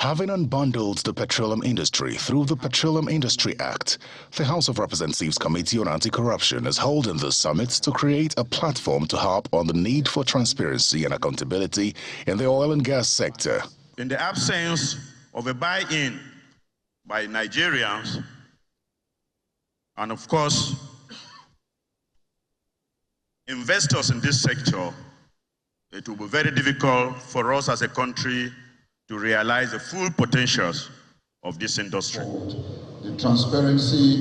Having unbundled the petroleum industry through the Petroleum Industry Act, the House of Representatives Committee on Anti-Corruption is holding this summit to create a platform to harp on the need for transparency and accountability in the oil and gas sector. In the absence of a buy-in by Nigerians, and of course, investors in this sector, it will be very difficult for us as a country to realize the full potentials of this industry. The transparency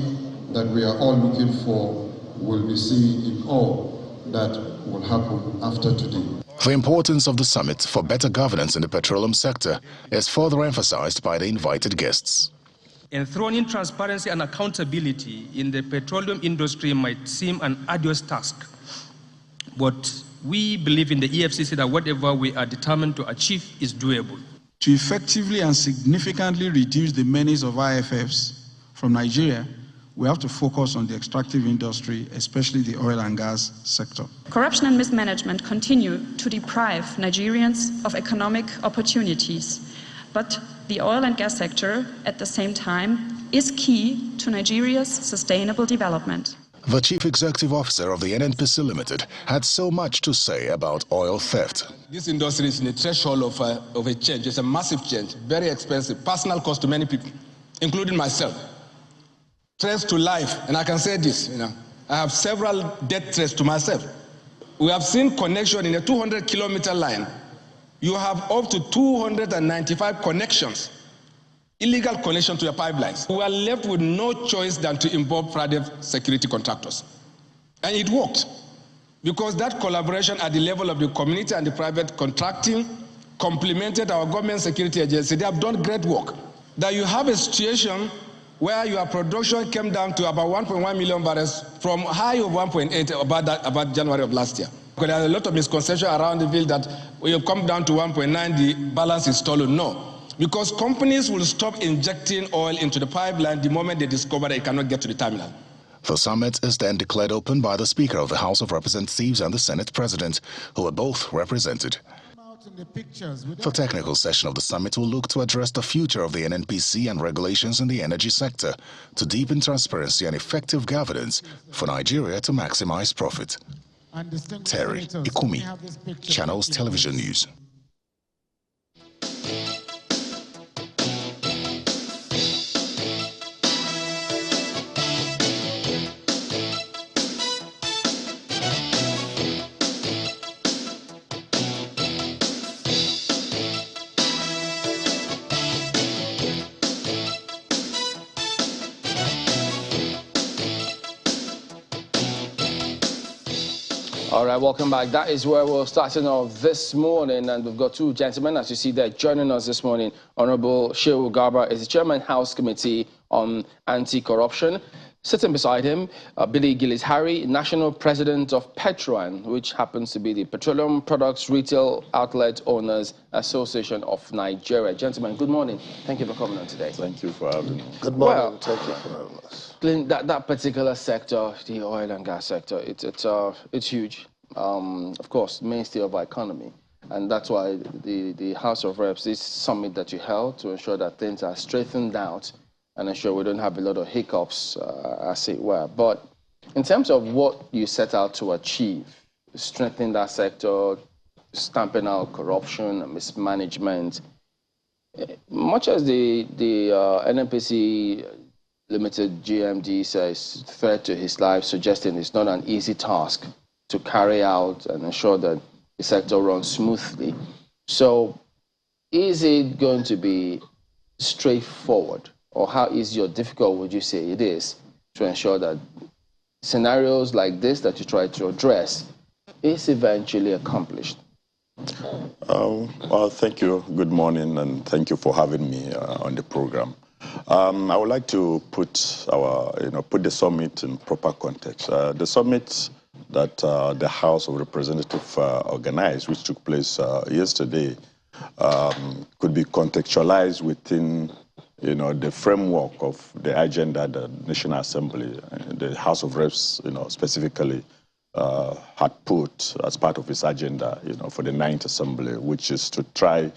that we are all looking for will be seen in all that will happen after today. The importance of the summit for better governance in the petroleum sector is further emphasized by the invited guests. Enthroning transparency and accountability in the petroleum industry might seem an arduous task, but we believe in the EFCC that whatever we are determined to achieve is doable. To effectively and significantly reduce the menace of IFFs from Nigeria, we have to focus on the extractive industry, especially the oil and gas sector. Corruption and mismanagement continue to deprive Nigerians of economic opportunities, but the oil and gas sector, at the same time, is key to Nigeria's sustainable development. The Chief Executive Officer of the NNPC Limited had so much to say about oil theft. This industry is in a threshold of a change. It's a massive change, very expensive, personal cost to many people, including myself. Threats to life, and I can say this, I have several death threats to myself. We have seen connection in a 200-kilometer line. You have up to 295 connections, illegal connection to your pipelines. We are left with no choice than to involve private security contractors. And it worked, because that collaboration at the level of the community and the private contracting complemented our government security agency. They have done great work. That you have a situation where your production came down to about 1.1 million barrels from high of 1.8 about January of last year. Because there's a lot of misconception around the field that when you come down to 1.9, the balance is stolen. No. Because companies will stop injecting oil into the pipeline the moment they discover they cannot get to the terminal. The summit is then declared open by the Speaker of the House of Representatives and the Senate President, who are both represented. The technical session of the summit will look to address the future of the NNPC and regulations in the energy sector to deepen transparency and effective governance for Nigeria to maximize profit. Terry Ikumi, Channels Television News. All right, welcome back. That is where we're starting off this morning, and we've got two gentlemen, as you see there, joining us this morning. Honorable Shehu Garba is the Chairman, House Committee on Anti-Corruption. Sitting beside him, Billy Gillis-Harry, National President of PETROAN, which happens to be the Petroleum Products Retail Outlet Owners Association of Nigeria. Gentlemen, good morning. Thank you for coming on today. Thank you for having me. Good morning. Thank you for having us. That particular sector, the oil and gas sector, it's huge. Of course, mainstay of our economy. And that's why the House of Reps, this summit that you held to ensure that things are straightened out and ensure we don't have a lot of hiccups, as it were. But in terms of what you set out to achieve, strengthening that sector, stamping out corruption and mismanagement, much as the NNPC Limited GMD says threat to his life, suggesting it's not an easy task to carry out and ensure that the sector runs smoothly. So is it going to be straightforward, or how easy or difficult would you say it is to ensure that scenarios like this that you try to address is eventually accomplished? Well, thank you. Good morning, and thank you for having me on the program. I would like to put the summit in proper context. The summit that the House of Representatives organized, which took place yesterday, could be contextualized within the framework of the agenda the National Assembly, the House of Reps, specifically had put as part of its agenda, for the 9th Assembly, which is to try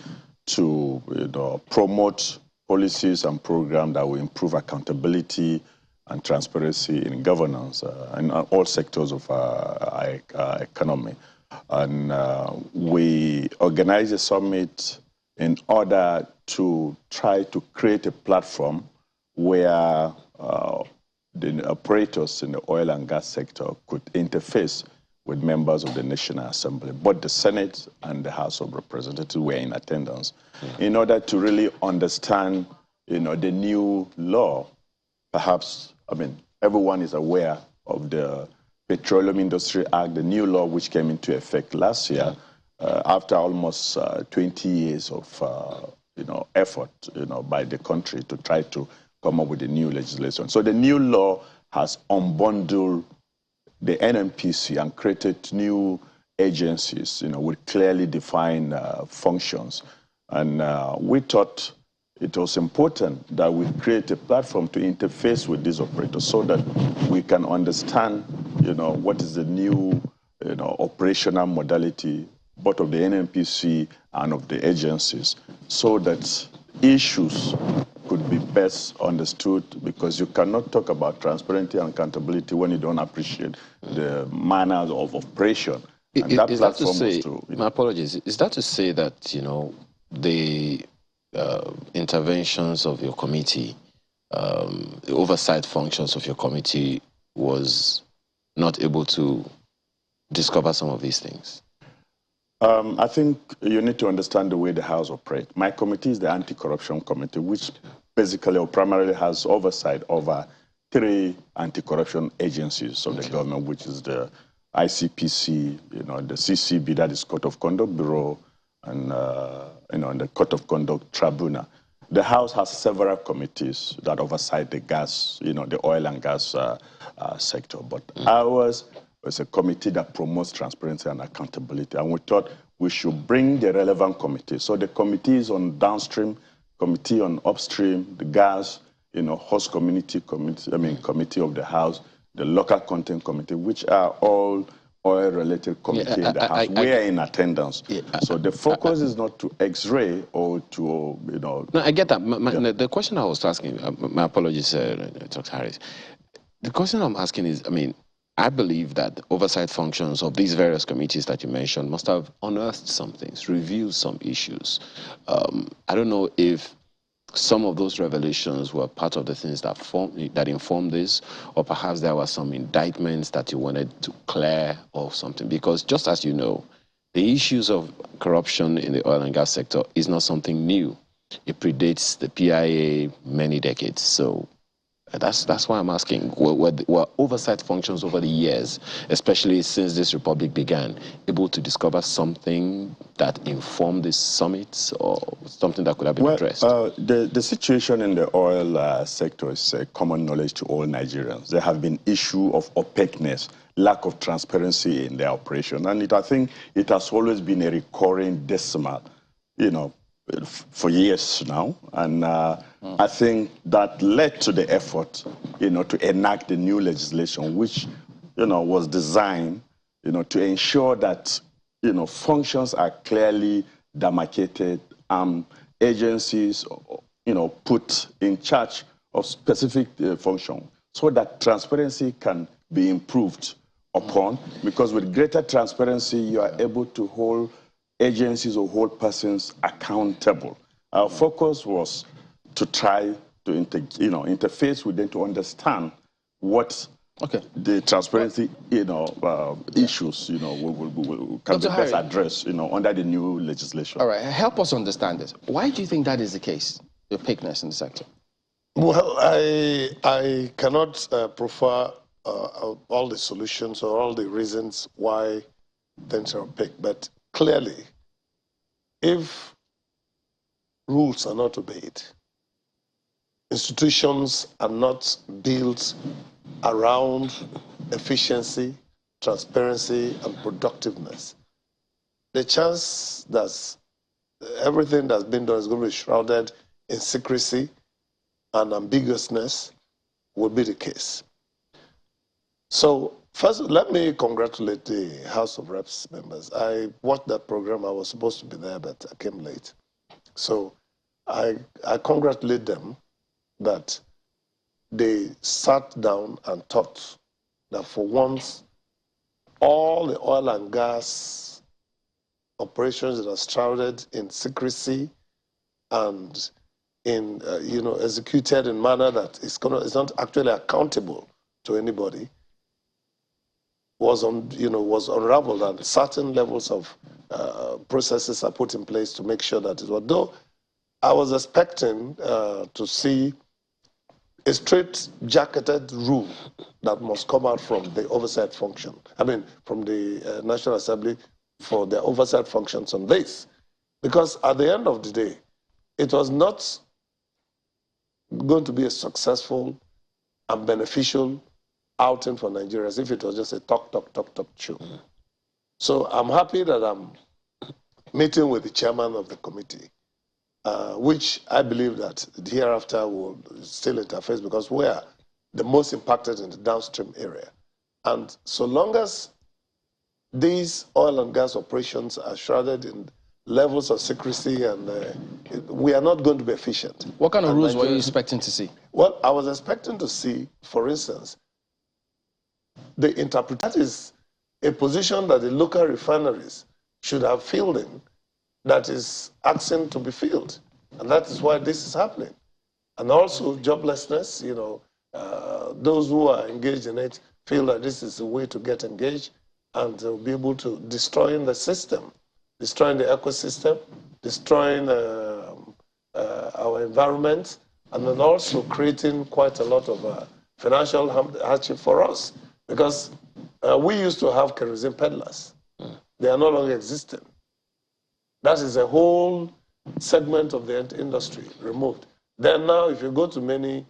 to promote policies and programs that will improve accountability and transparency in governance in all sectors of our economy. And we organized a summit in order to try to create a platform where the operators in the oil and gas sector could interface with members of the National Assembly. Both the Senate and the House of Representatives were in attendance in order to really understand, the new law. Perhaps, everyone is aware of the Petroleum Industry Act, the new law which came into effect last year after almost 20 years of, effort, by the country to try to come up with a new legislation. So the new law has unbundled the NNPC and created new agencies, with clearly defined functions. And we thought it was important that we create a platform to interface with these operators so that we can understand, what is the new, operational modality, both of the NNPC and of the agencies, so that issues could be best understood, because you cannot talk about transparency and accountability when you don't appreciate the manners of operation. And that is platform that to say, was to, my apologies, is that to say that, the interventions of your committee, the oversight functions of your committee was not able to discover some of these things? I think you need to understand the way the House operates. My committee is the Anti-Corruption Committee, which basically or primarily has oversight over 3 anti-corruption agencies of the government, which is the ICPC, the CCB, that is Court of Conduct Bureau, and the Court of Conduct Tribunal. The House has several committees that oversight the gas, the oil and gas sector. But ours was a committee that promotes transparency and accountability. And we thought we should bring the relevant committees. So the committees on downstream, committee on upstream, the gas, host community committee of the House, the local content committee, which are all oil-related committee in the House. We are in attendance. So the focus is not to X-ray or to, No, I get that. The question I was asking, my apologies, Dr. Harris. The question I'm asking is, I believe that the oversight functions of these various committees that you mentioned must have unearthed some things, revealed some issues. I don't know if some of those revelations were part of the things that informed this, or perhaps there were some indictments that you wanted to clear or something. Because just as you know, the issues of corruption in the oil and gas sector is not something new. It predates the PIA many decades. So that's why I'm asking, were oversight functions over the years, especially since this republic began, able to discover something that informed this summit or something that could have been addressed? The situation in the oil sector is common knowledge to all Nigerians. There have been issues of opaqueness, lack of transparency in their operation. And I think it has always been a recurring decimal, for years now. And I think that led to the effort, to enact the new legislation, which, was designed, to ensure that, functions are clearly demarcated, agencies, put in charge of specific function, so that transparency can be improved upon, because with greater transparency, you are able to hold agencies or hold persons accountable. Our focus was to try to interface with them to understand what the transparency issues can be best addressed under the new legislation. All right, help us understand this. Why do you think that is the case, the opaqueness in the sector? Well, I cannot prefer all the solutions or all the reasons why things are opaque, but clearly, if rules are not obeyed, institutions are not built around efficiency, transparency, and productiveness, the chance that everything that's been done is going to be shrouded in secrecy and ambiguousness will be the case. So first, let me congratulate the House of Reps members. I watched that program. I was supposed to be there, but I came late. So I congratulate them that they sat down and thought that for once, all the oil and gas operations that are shrouded in secrecy and in, executed in a manner that is not actually accountable to anybody, was unraveled, and certain levels of processes are put in place to make sure that it was. Though I was expecting to see a straight-jacketed rule that must come out from the oversight function. I mean, from the National Assembly for their oversight functions on this. Because at the end of the day, it was not going to be a successful and beneficial outing for Nigerians if it was just a talk show. So I'm happy that I'm meeting with the chairman of the committee, which I believe that hereafter will still interface because we are the most impacted in the downstream area. And so long as these oil and gas operations are shrouded in levels of secrecy, and we are not going to be efficient. What kind of rules were you expecting to see? Well, I was expecting to see, for instance, the interpretation. That is a position that the local refineries should have filled in, that is asking to be filled. And that is why this is happening. And also joblessness, those who are engaged in it feel that this is a way to get engaged and to be able to destroy the system, destroying the ecosystem, destroying our environment, and then also creating quite a lot of financial hardship for us. Because we used to have kerosene peddlers. They are no longer existing. That is a whole segment of the industry removed. Then now, if you go to many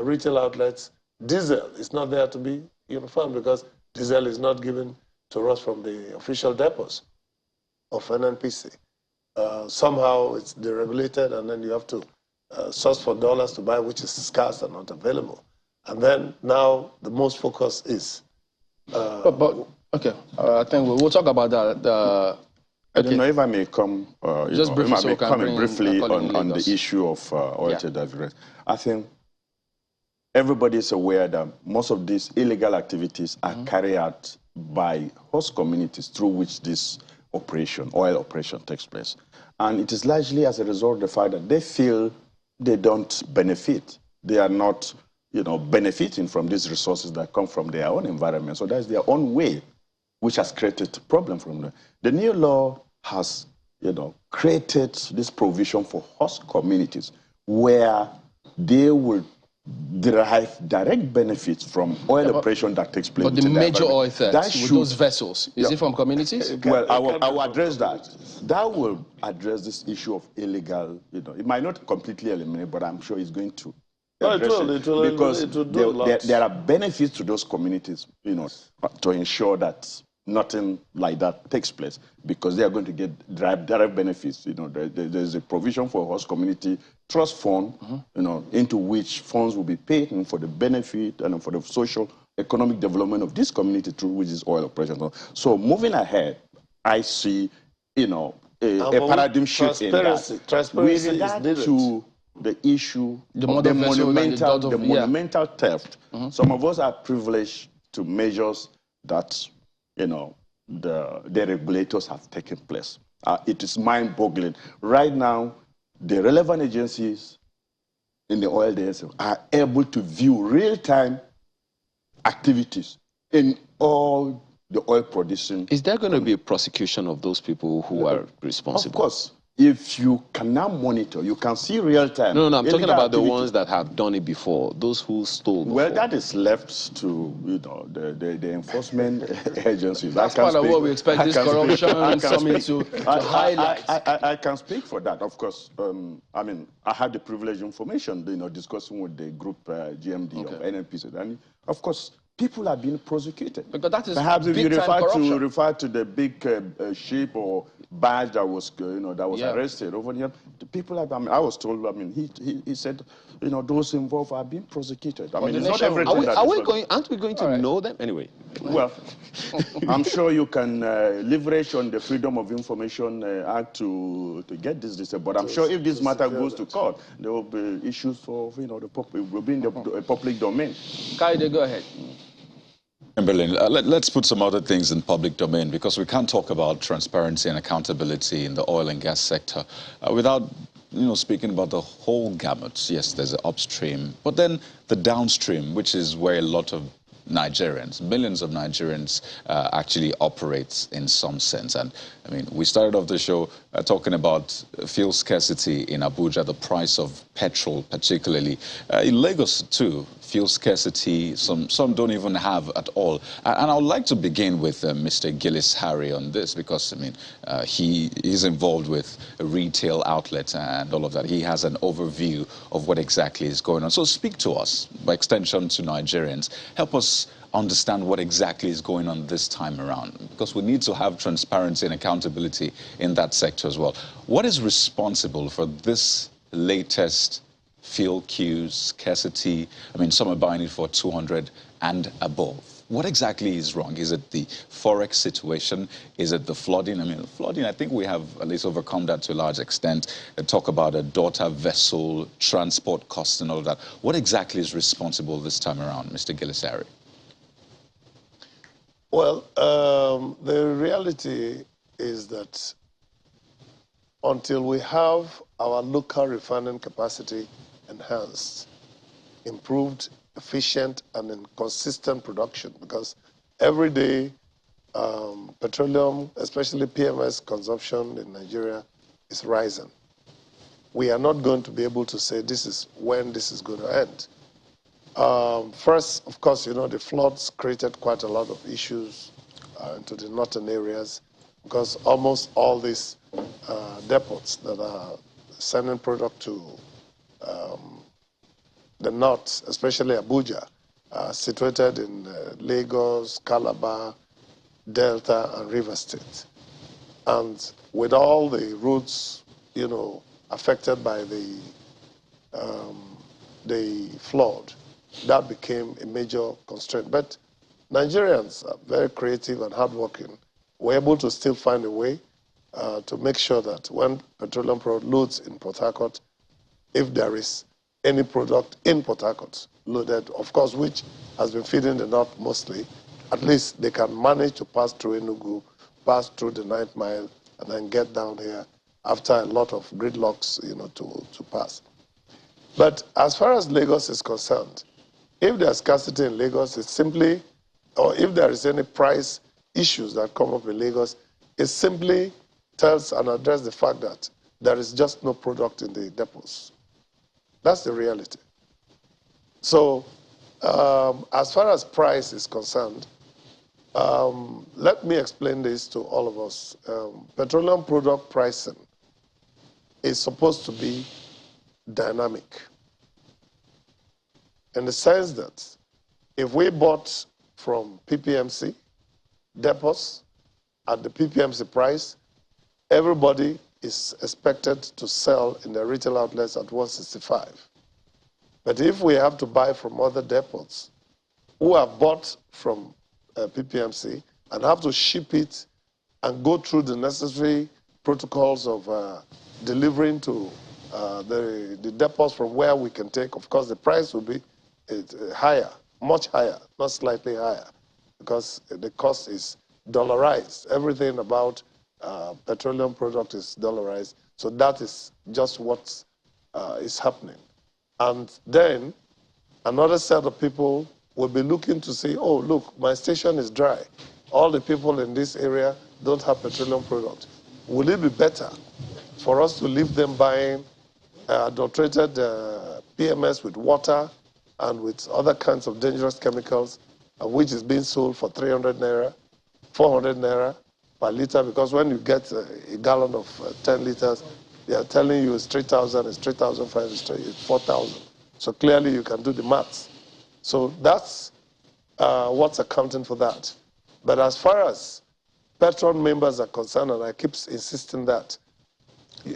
retail outlets, diesel is not there to be uniform because diesel is not given to us from the official depots of NNPC. Somehow it's deregulated, and then you have to source for dollars to buy, which is scarce and not available. And then now the most focus is. Okay, I think we'll talk about that. I don't know if I may come. Just briefly, so comment briefly on the issue of oil trade. I think everybody is aware that most of these illegal activities are carried out by host communities through which this oil operation takes place. And it is largely as a result of the fact that they feel they don't benefit. They are not, benefiting from these resources that come from their own environment. So that's their own way, which has created a problem from them. The new law has, created this provision for host communities where they will derive direct benefits from oil operation that takes place. But the major oil theft with those vessels, is it from communities? Well, I will address that. That will address this issue of illegal, it might not completely eliminate, but I'm sure it's going to address it because there are benefits to those communities, to ensure that nothing like that takes place because they are going to get direct benefits. There's a provision for host community trust fund, into which funds will be paid for the benefit and for the social economic development of this community through which is oil operation. So moving ahead, I see, a paradigm shift in that. Transparency with regard is to the issue of the monumental theft. Some of us are privileged to measures that the regulators have taken place. It is mind-boggling. Right now, the relevant agencies in the oil DSM are able to view real-time activities in all the oil producing. Is there going to be a prosecution of those people who are responsible? Of course. If you can now monitor, you can see real time. No, I'm talking about the ones that have done it before, those who stole before. Well, that is left to the enforcement agencies. That's part of what we expect this corruption summit to highlight. I can speak for that, of course. I had the privileged information, discussing with the group GMD of NNPC, and of course, people are being prosecuted. Because that is perhaps if you corruption. refer to the big ship or barge that was arrested over here, the people have, I was told, he said, those involved are being prosecuted. It's not everything aren't we going to know them anyway? Well, I'm sure you can leverage on the Freedom of Information Act to get this, but I'm sure if this matter goes to court, there will be issues for, it will be in the public domain. Kaide, go ahead. Chamberlain, let's put some other things in public domain, because we can't talk about transparency and accountability in the oil and gas sector without speaking about the whole gamut. Yes, there's the upstream, but then the downstream, which is where a lot of Nigerians, millions of Nigerians actually operates in some sense. And we started off the show talking about fuel scarcity in Abuja, the price of petrol particularly. In Lagos too, fuel scarcity, some don't even have at all. And I would like to begin with Mr. Gillis Harry on this, because he is involved with retail outlets and all of that. He has an overview of what exactly is going on. So speak to us, by extension to Nigerians. Help us understand what exactly is going on this time around, because we need to have transparency and accountability in that sector as well. What is responsible for this latest fuel queues, scarcity? Some are buying it for 200 and above. What exactly is wrong? Is it the forex situation? Is it the flooding? Flooding, I think we have at least overcome that to a large extent. Talk about a daughter vessel, transport costs and all of that. What exactly is responsible this time around, Mr. Gillis Harry? Well, the reality is that until we have our local refining capacity enhanced, improved, efficient, and in consistent production, because every day petroleum, especially PMS consumption in Nigeria, is rising. We are not going to be able to say this is when this is going to end. First, of course, the floods created quite a lot of issues into the northern areas, because almost all these depots that are sending product to the north, especially Abuja, are situated in Lagos, Calabar, Delta, and River State. And with all the routes, affected by the flood, that became a major constraint. But Nigerians are very creative and hardworking. We're able to still find a way to make sure that when petroleum product loads in Port Harcourt, if there is any product in Port Harcourt loaded, of course, which has been feeding the north mostly, at least they can manage to pass through Enugu, pass through the 9th mile, and then get down here after a lot of gridlocks, to pass. But as far as Lagos is concerned, if there's scarcity in Lagos, it's simply, or if there is any price issues that come up in Lagos, it simply tells and addresses the fact that there is just no product in the depots. That's the reality. So as far as price is concerned, let me explain this to all of us. Petroleum product pricing is supposed to be dynamic, in the sense that if we bought from PPMC depots at the PPMC price, everybody is expected to sell in the retail outlets at 165. But if we have to buy from other depots who have bought from PPMC and have to ship it and go through the necessary protocols of delivering to the depots from where we can take, of course, the price will be higher, much higher, not slightly higher, because the cost is dollarized. Everything about petroleum product is dollarized. So that is just what is happening. And then another set of people will be looking to say, oh, look, my station is dry. All the people in this area don't have petroleum product. Will it be better for us to leave them buying adulterated PMS with water and with other kinds of dangerous chemicals, which is being sold for 300 naira, 400 naira per liter? Because when you get a gallon of 10 liters, they are telling you it's 3,000, it's 3,500, it's 4,000. So clearly you can do the maths. So that's what's accounting for that. But as far as PETROAN members are concerned, and I keep insisting that,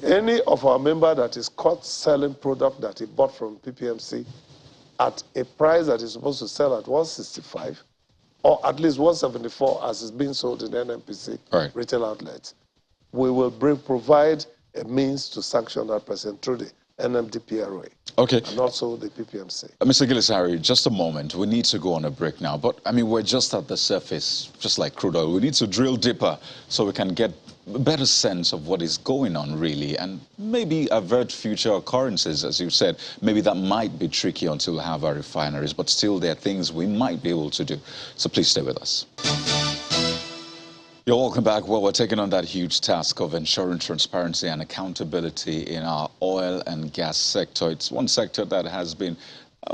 any of our member that is caught selling product that he bought from PPMC at a price that is supposed to sell at 165 or at least 174 as is being sold in NNPC retail outlets, we will provide a means to sanction that person through the NMDPRA. Okay. And also the PPMC. Mr. Gillis-Harry, just a moment. We need to go on a break now. But, I mean, we're just at the surface, just like crude oil. We need to drill deeper so we can get a better sense of what is going on, really, and maybe avert future occurrences. As you said, maybe that might be tricky until we have our refineries, but still there are things we might be able to do. So please stay with us. You're welcome back. Well, we're taking on that huge task of ensuring transparency and accountability in our oil and gas sector. It's one sector that has been,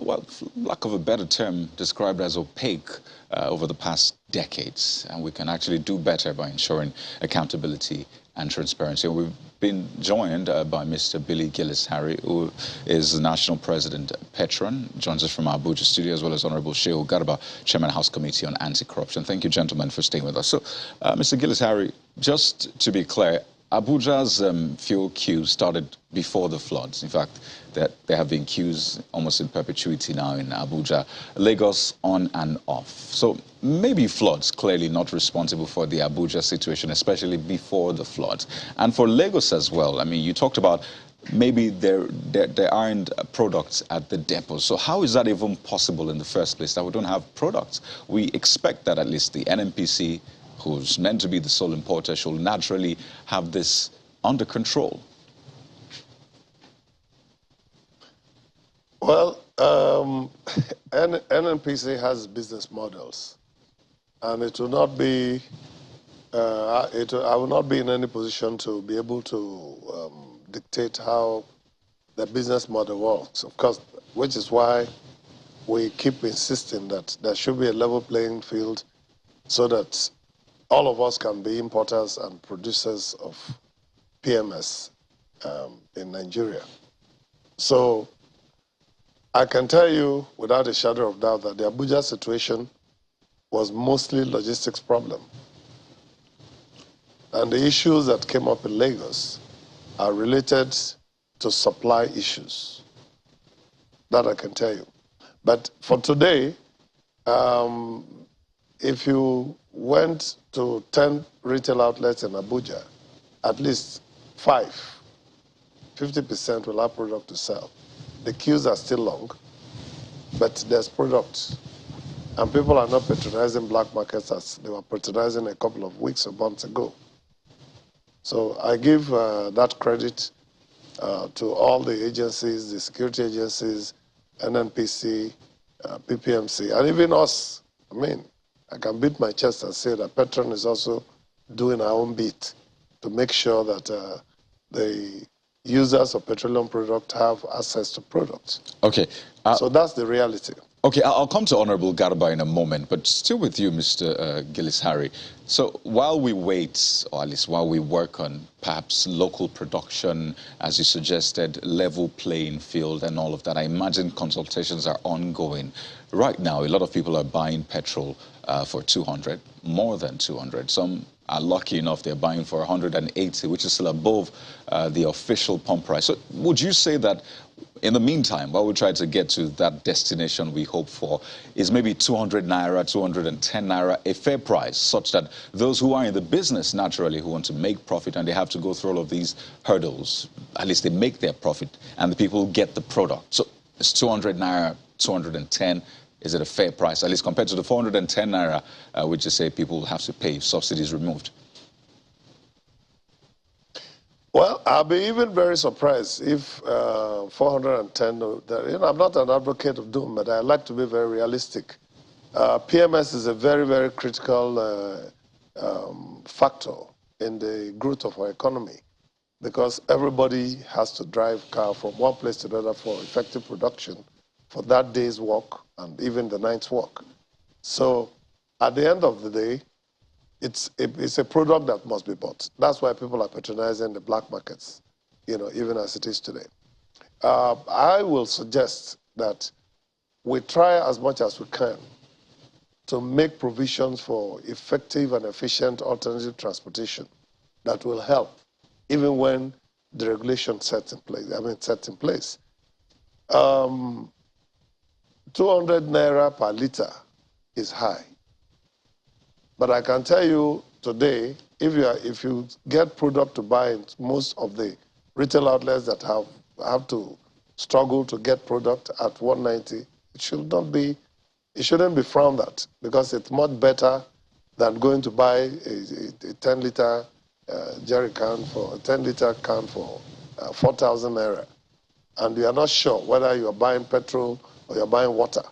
well, for lack of a better term, described as opaque over the past decades. And we can actually do better by ensuring accountability and transparency. And we've been joined by Mr. Billy Gillis-Harry, who is the National President of PETROAN, joins us from our Abuja studio, as well as Honorable Shehu Garba, Chairman House Committee on Anti-Corruption. Thank you, gentlemen, for staying with us. So, Mr. Gillis-Harry, just to be clear, Abuja's fuel queue started before the floods. In fact, there have been queues almost in perpetuity now in Abuja, Lagos on and off. So maybe floods clearly not responsible for the Abuja situation, especially before the floods. And for Lagos as well, I mean, you talked about maybe there aren't products at the depots. So how is that even possible in the first place, that we don't have products? We expect that at least the NNPC, who's meant to be the sole importer, should naturally have this under control. Well, NNPC has business models, and it will not be, I will not be in any position to be able to dictate how the business model works, of course, which is why we keep insisting that there should be a level playing field so that all of us can be importers and producers of PMS in Nigeria. So I can tell you without a shadow of doubt that the Abuja situation was mostly logistics problem. And the issues that came up in Lagos are related to supply issues. That I can tell you. But for today, if you went to 10 retail outlets in Abuja, at least 50% will have product to sell. The queues are still long, but there's product. And people are not patronizing black markets as they were patronizing a couple of weeks or months ago. So I give that credit to all the agencies, the security agencies, NNPC, PPMC, and even us. I mean, I can beat my chest and say that PETROAN is also doing our own bit to make sure that the users of petroleum product have access to products. Okay. So that's the reality. Okay, I'll come to Honorable Garba in a moment, but still with you, Mr. Gillis-Harry. So while we wait, or at least while we work on perhaps local production, as you suggested, level playing field and all of that, I imagine consultations are ongoing. Right now, a lot of people are buying petrol for 200, more than 200. Some are lucky enough they're buying for 180, which is still above the official pump price. So would you say that in the meantime, while we try to get to that destination we hope for, is maybe 200 naira, 210 naira a fair price, such that those who are in the business naturally who want to make profit and they have to go through all of these hurdles, at least they make their profit and the people get the product. So it's 200 naira, 210, is it a fair price, at least compared to the 410 naira, which you say people have to pay if subsidies removed? Well, I'll be even very surprised if 410, I'm not an advocate of doom, but I like to be very realistic. PMS is a very, very critical factor in the growth of our economy because everybody has to drive car from one place to another for effective production for that day's work and even the night's work. So at the end of the day, it's a product that must be bought. That's why people are patronizing the black markets, even as it is today. I will suggest that we try as much as we can to make provisions for effective and efficient alternative transportation that will help, even when the regulation sets in place. 200 naira per liter is high. But I can tell you today, if you get product to buy in most of the retail outlets that have to struggle to get product at 190, it shouldn't be frowned at, because it's much better than going to buy a 10-liter jerry can for a 10-liter can for 4,000 naira, and you are not sure whether you are buying petrol or you are buying water,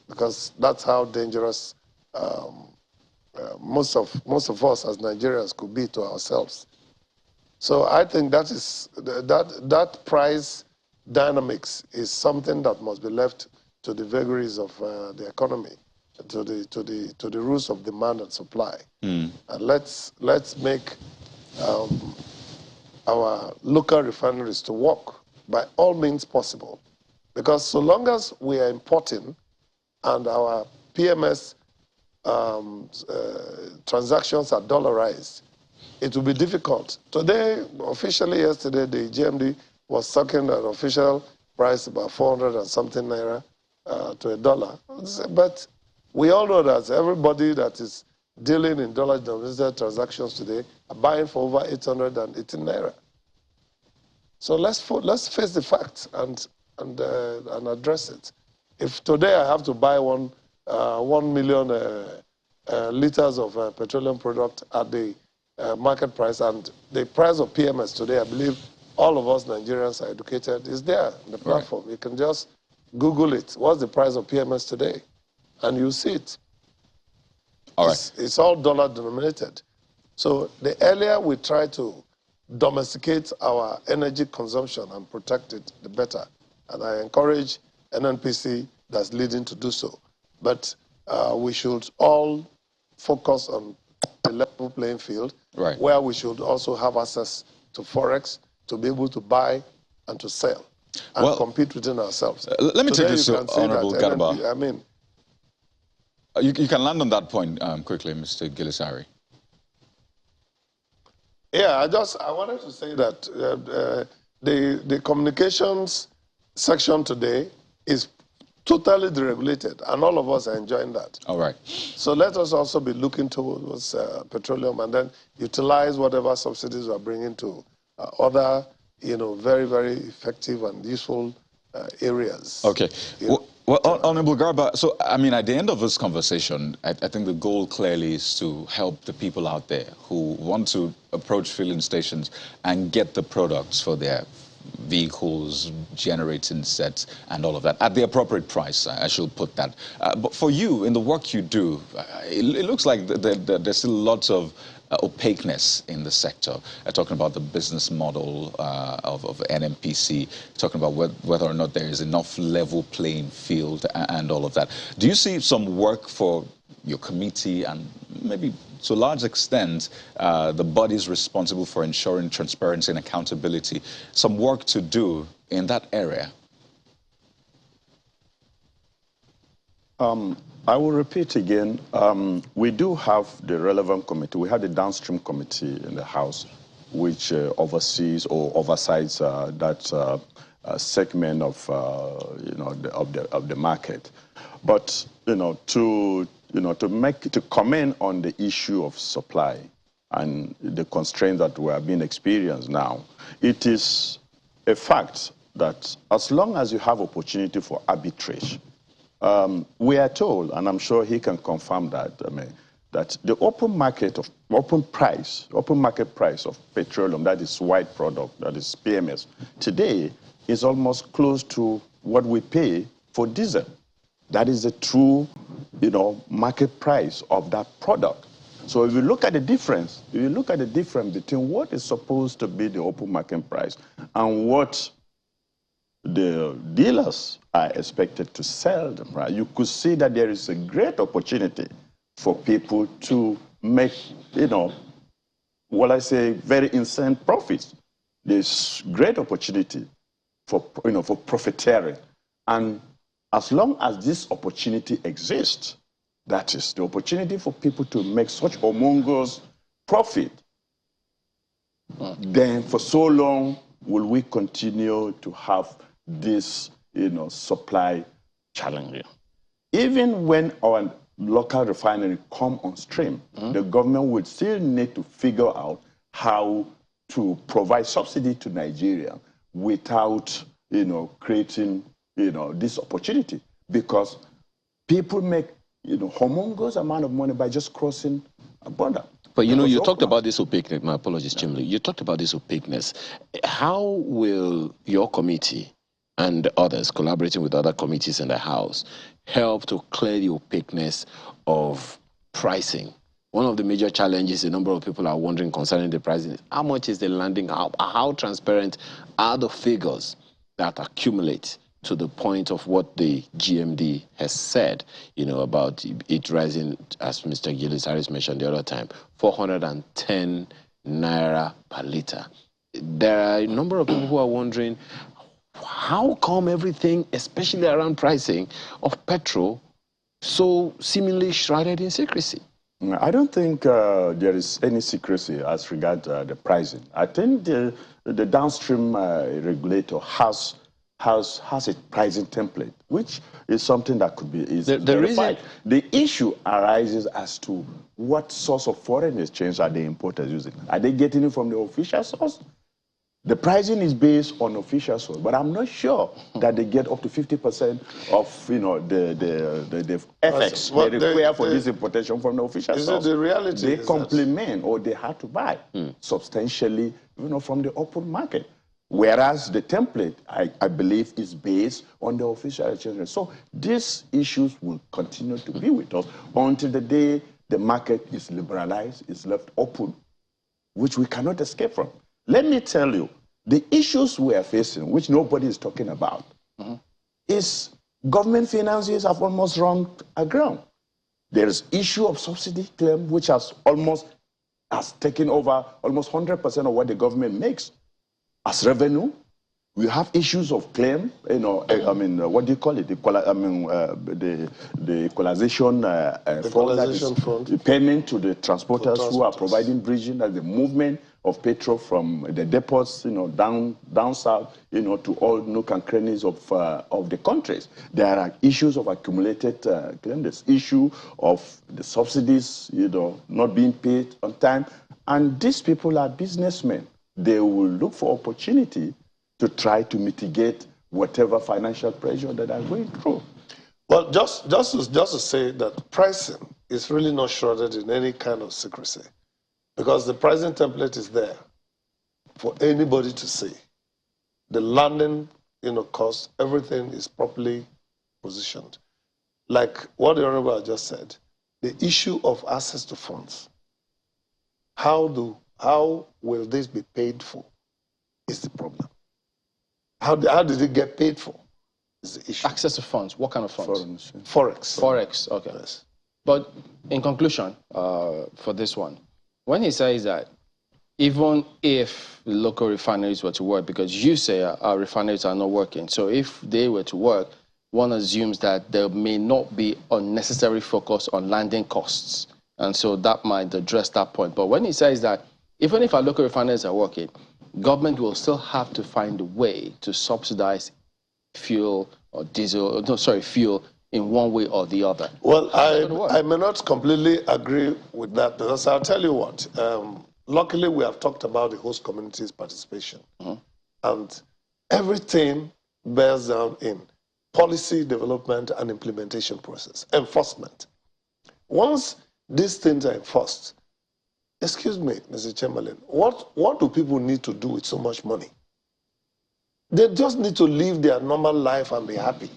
because that's how dangerous most of us as Nigerians could be to ourselves. So I think that price dynamics is something that must be left to the vagaries of the economy, to the rules of demand and supply. And let's make our local refineries to work by all means possible, because so long as we are importing and our PMS transactions are dollarized, it will be difficult. Today, officially yesterday, the GMD was talking an official price about 400 and something naira to a dollar. But we all know that everybody that is dealing in dollar-denominated transactions today are buying for over 818 naira. So let's face the facts and address it. If today I have to buy 1 million liters of petroleum product at the market price, and the price of PMS today, I believe all of us Nigerians are educated, is there on the platform. Right. You can just Google it. What's the price of PMS today? And you see it. All right. It's all dollar denominated. So the earlier we try to domesticate our energy consumption and protect it, the better. And I encourage NNPC that's leading to do so. But we should all focus on a level playing field, right, where we should also have access to Forex to be able to buy and to sell and compete within ourselves. Let me take this to Honorable Garba. I mean, you can land on that point quickly, Mr. Gilisari. Yeah, I wanted to say that the communications section today is totally deregulated, and all of us are enjoying that. All right. So let us also be looking towards petroleum, and then utilize whatever subsidies we are bringing to other, very, very effective and useful areas. Okay. Well, Honorable Garba, so, I mean, at the end of this conversation, I think the goal clearly is to help the people out there who want to approach filling stations and get the products for their vehicles, generating sets, and all of that at the appropriate price. I should put that. But for you, in the work you do, it looks like there's still lots of opaqueness in the sector. Talking about the business model of NNPC, talking about whether or not there is enough level playing field and all of that. Do you see some work for your committee and maybe to a large extent the bodies responsible for ensuring transparency and accountability, some work to do in that area? I will repeat again, we do have the relevant committee. We have the downstream committee in the House, which oversees or oversights that segment of the market. But to comment on the issue of supply and the constraints that we are being experienced now, it is a fact that as long as you have opportunity for arbitrage, we are told, and I'm sure he can confirm that, that the open market price of petroleum, that is white product, that is PMS, today is almost close to what we pay for diesel. That is the true, market price of that product. So if you look at the difference, between what is supposed to be the open market price and what the dealers are expected to sell them, right? You could see that there is a great opportunity for people to make, very insane profits. There's great opportunity for profiteering. And as long as this opportunity exists, that is the opportunity for people to make such humongous profit, then for so long will we continue to have this, supply challenge. Even when our local refinery come on stream, the government would still need to figure out how to provide subsidy to Nigeria without, creating, this opportunity, because people make, humongous amount of money by just crossing a border. But you talked about this opaqueness. My apologies, Chimley. You talked about this opaqueness. How will your committee and others, collaborating with other committees in the House, help to clear the opaqueness of pricing? One of the major challenges a number of people are wondering concerning the pricing is how much is the landing, how transparent are the figures that accumulate to the point of what the GMD has said, about it rising, as Mr. Gillis Harris mentioned the other time, 410 naira per liter. There are a number of people who are wondering, how come everything, especially around pricing of petrol, so seemingly shrouded in secrecy? I don't think there is any secrecy as regards the pricing. I think the downstream regulator has a pricing template, which is something that could be verified. The issue arises as to what source of foreign exchange are the importers using. Are they getting it from the official source? The pricing is based on official source, but I'm not sure that they get up to 50% of the effects they require for this importation from the official source. The reality they complement or they have to buy substantially, from the open market. Whereas the template, I believe, is based on the official exchange. So these issues will continue to be with us until the day the market is liberalized, is left open, which we cannot escape from. Let me tell you, the issues we are facing, which nobody is talking about, is government finances have almost run aground. There is issue of subsidy claim, which has taken over almost 100% of what the government makes as revenue. We have issues of claim, what do you call it? The equalization fund. The payment to the transporters who are providing bridging, and the movement of petrol from the depots, down south, to all nook and crannies of the countries. There are issues of accumulated claim. There's issue of the subsidies, not being paid on time. And these people are businessmen. They will look for opportunity to try to mitigate whatever financial pressure that are going through. Well, just to say that pricing is really not shrouded in any kind of secrecy, because the pricing template is there for anybody to see. The landing, cost, everything is properly positioned. Like what the Honorable just said, the issue of access to funds. How will this be paid for is the problem. How did it get paid for is the issue. Access to funds. What kind of funds? Forex. Forex, okay. Yes. But in conclusion, for this one, when he says that even if local refineries were to work, because you say our refineries are not working, so if they were to work, one assumes that there may not be unnecessary focus on landing costs. And so that might address that point. But when he says that even if our local refineries are working, government will still have to find a way to subsidize fuel or fuel in one way or the other. Well, I may not completely agree with that, because I'll tell you what. Luckily, we have talked about the host community's participation. And everything bears down in policy development and implementation process, enforcement. Once these things are enforced, excuse me, Mr. Chamberlain, what do people need to do with so much money? They just need to live their normal life and be happy.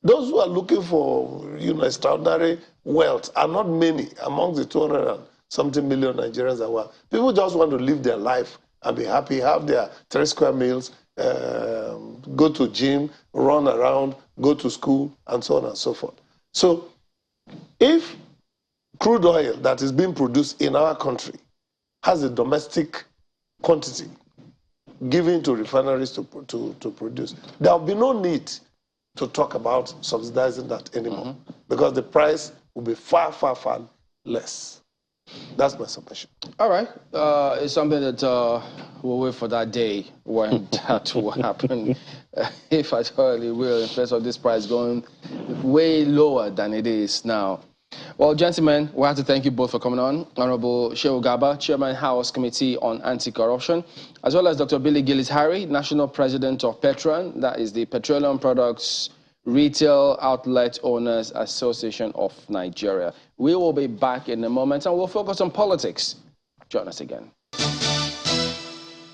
Those who are looking for, extraordinary wealth are not many among the 200 and something million Nigerians that were. People just want to live their life and be happy, have their 3 square meals, go to gym, run around, go to school, and so on and so forth. So if crude oil that is being produced in our country has a domestic quantity given to refineries to produce, there will be no need to talk about subsidizing that anymore, because the price will be far, far, far less. That's my submission. All right. It's something that we'll wait for that day when that will happen. If at all it will, in terms of this price going way lower than it is now. Well, gentlemen, we have to thank you both for coming on. Honorable Shehu Gaba, Chairman, House Committee on Anti-Corruption, as well as Dr. Billy Gillis-Harry, National President of PETROAN, that is the Petroleum Products Retail Outlet Owners Association of Nigeria. We will be back in a moment and we'll focus on politics. Join us again.